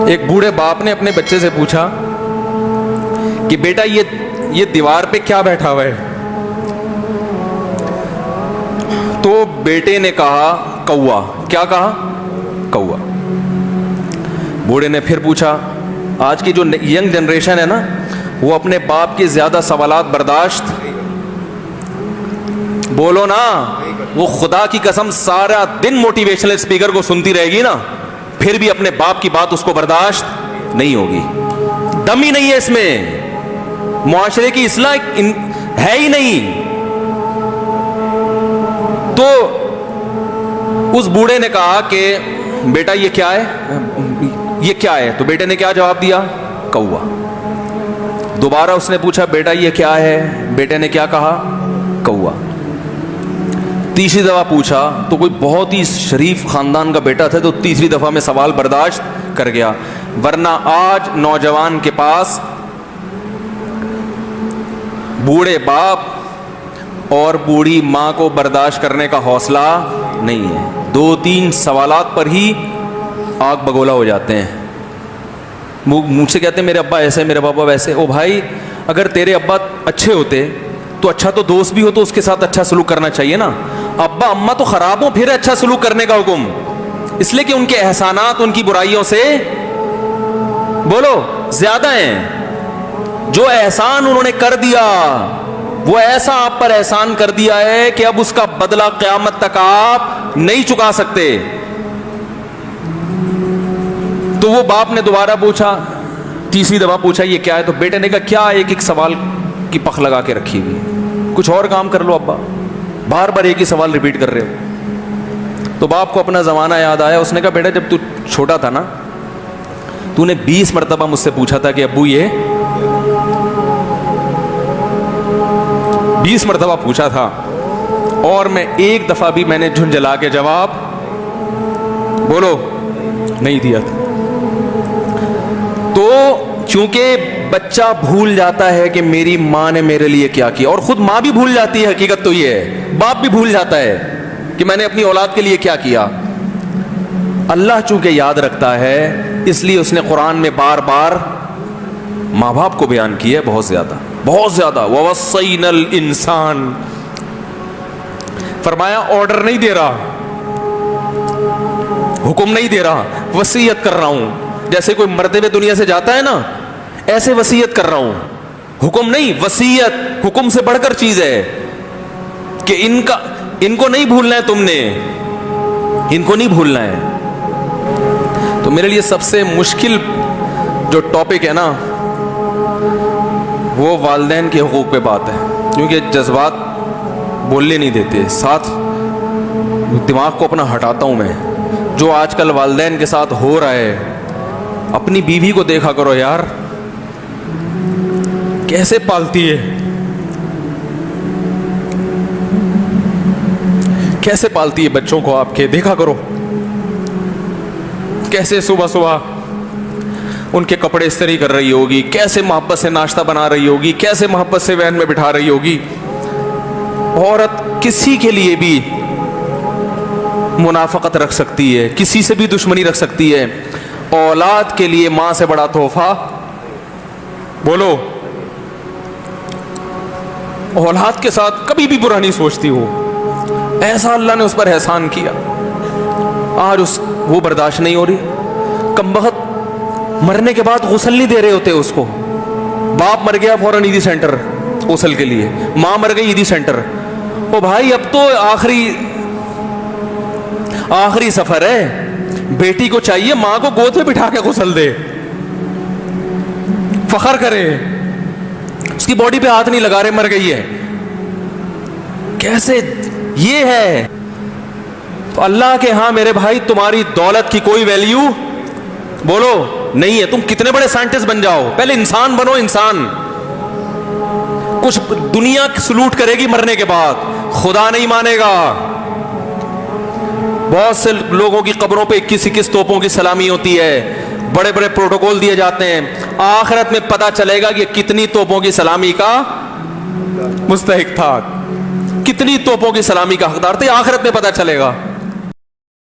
ایک بوڑھے باپ نے اپنے بچے سے پوچھا کہ بیٹا یہ دیوار پہ کیا بیٹھا ہوا ہے؟ تو بیٹے نے کہا کوا۔ کیا کہا؟ کوا۔ بوڑھے نے پھر پوچھا، آج کی جو ینگ جنریشن ہے نا، وہ اپنے باپ کے زیادہ سوالات برداشت، بولو نا، وہ خدا کی قسم سارا دن موٹیویشنل اسپیکر کو سنتی رہے گی نا، پھر بھی اپنے باپ کی بات اس کو برداشت نہیں ہوگی۔ دم ہی نہیں ہے اس میں، معاشرے کی اصلاح ہے ہی نہیں۔ تو اس بوڑھے نے کہا کہ بیٹا یہ کیا ہے؟ یہ کیا ہے؟ تو بیٹے نے کیا جواب دیا؟ کوا۔ دوبارہ اس نے پوچھا بیٹا یہ کیا ہے؟ بیٹے نے کیا کہا؟ کوا۔ تیسری دفعہ پوچھا تو کوئی بہت ہی شریف خاندان کا بیٹا تھا، تو تیسری دفعہ میں سوال برداشت کر گیا، ورنہ آج نوجوان کے پاس بوڑھے باپ اور بوڑھی ماں کو برداشت کرنے کا حوصلہ نہیں ہے۔ 2-3 سوالات پر ہی آگ بگولا ہو جاتے ہیں۔ مجھ سے کہتے ہیں میرے ابا ایسے، میرے پاپا ویسے۔ او بھائی، اگر تیرے ابا اچھے ہوتے تو اچھا تو دوست بھی ہو تو اس کے ساتھ اچھا سلوک کرنا چاہیے نا۔ ابا اما تو خراب ہو پھر اچھا سلوک کرنے کا حکم، اس لیے کہ ان کے احسانات ان کی برائیوں سے بولو زیادہ ہیں۔ جو احسان انہوں نے کر دیا وہ ایسا آپ پر احسان کر دیا ہے کہ اب اس کا بدلہ قیامت تک آپ نہیں چکا سکتے۔ تو وہ باپ نے دوبارہ پوچھا، تیسری دفعہ پوچھا یہ کیا ہے؟ تو بیٹے نے کہا کیا ایک سوال کی پخ لگا کے رکھی ہوئی، کچھ اور کام کر لو ابا، بار بار ایک ہی سوال ریپیٹ کر رہے ہو۔ تو باپ کو اپنا زمانہ یاد آیا، اس نے کہا بیٹا جب تو چھوٹا تھا نا، تو نے 20 مرتبہ مجھ سے پوچھا تھا کہ ابو یہ 20 مرتبہ پوچھا تھا، اور میں ایک دفعہ بھی میں نے جھنجھلا کے جواب بولو نہیں دیا تھا۔ تو چونکہ بچہ بھول جاتا ہے کہ میری ماں نے میرے لیے کیا کیا، اور خود ماں بھی بھول جاتی ہے، حقیقت تو یہ ہے، باپ بھی بھول جاتا ہے کہ میں نے اپنی اولاد کے لیے کیا کیا۔ اللہ چونکہ یاد رکھتا ہے، اس لیے اس نے قرآن میں بار بار ماں باپ کو بیان کیا ہے، بہت زیادہ بہت زیادہ۔ وَوَصَّيْنَا الْإِنسَانَ، فرمایا آرڈر نہیں دے رہا، حکم نہیں دے رہا، وصیت کر رہا ہوں۔ جیسے کوئی مرتے ہوئے دنیا سے جاتا ہے نا، ایسے وصیت کر رہا ہوں، حکم نہیں، وصیت حکم سے بڑھ کر چیز ہے کہ ان کو نہیں بھولنا ہے، تم نے ان کو نہیں بھولنا ہے۔ تو میرے لیے سب سے مشکل جو ٹاپک ہے نا، وہ والدین کے حقوق پہ بات ہے، کیونکہ جذبات بولنے نہیں دیتے، ساتھ دماغ کو اپنا ہٹاتا ہوں میں۔ جو آج کل والدین کے ساتھ ہو رہا ہے، اپنی بیوی کو دیکھا کرو یار، کیسے پالتی ہے، کیسے پالتی ہے بچوں کو، آپ کے دیکھا کرو، کیسے صبح صبح ان کے کپڑے استری کر رہی ہوگی، کیسے محبت سے ناشتہ بنا رہی ہوگی، کیسے محبت سے وین میں بٹھا رہی ہوگی۔ عورت کسی کے لیے بھی منافقت رکھ سکتی ہے، کسی سے بھی دشمنی رکھ سکتی ہے، اولاد کے لیے ماں سے بڑا تحفہ بولو، اولاد کے ساتھ کبھی بھی برا نہیں سوچتی ہو، ایسا اللہ نے اس پر احسان کیا، آج وہ برداشت نہیں ہو رہی۔ کمبخت مرنے کے بعد غسل نہیں دے رہے ہوتے اس کو، باپ مر گیا فوراً عیدی سینٹر غسل کے لیے، ماں مر گئی عیدی سینٹر۔ او بھائی اب تو آخری سفر ہے، بیٹی کو چاہیے ماں کو گود میں بٹھا کے غسل دے، فخر کرے، اس کی باڈی پہ ہاتھ نہیں لگا رہے، مر گئی ہے، کیسے یہ ہے۔ تو اللہ کے ہاں میرے بھائی تمہاری دولت کی کوئی ویلیو بولو نہیں ہے، تم کتنے بڑے سائنٹسٹ بن جاؤ، پہلے انسان بنو، انسان۔ کچھ دنیا سلوٹ کرے گی مرنے کے بعد، خدا نہیں مانے گا۔ بہت سے لوگوں کی قبروں پہ 21 توپوں کی سلامی ہوتی ہے، بڑے بڑے پروٹوکول دیے جاتے ہیں، آخرت میں پتا چلے گا کہ کتنی توپوں کی سلامی کا مستحق تھا، کتنی توپوں کی سلامی کا حقدار تھے، آخرت میں پتا چلے گا۔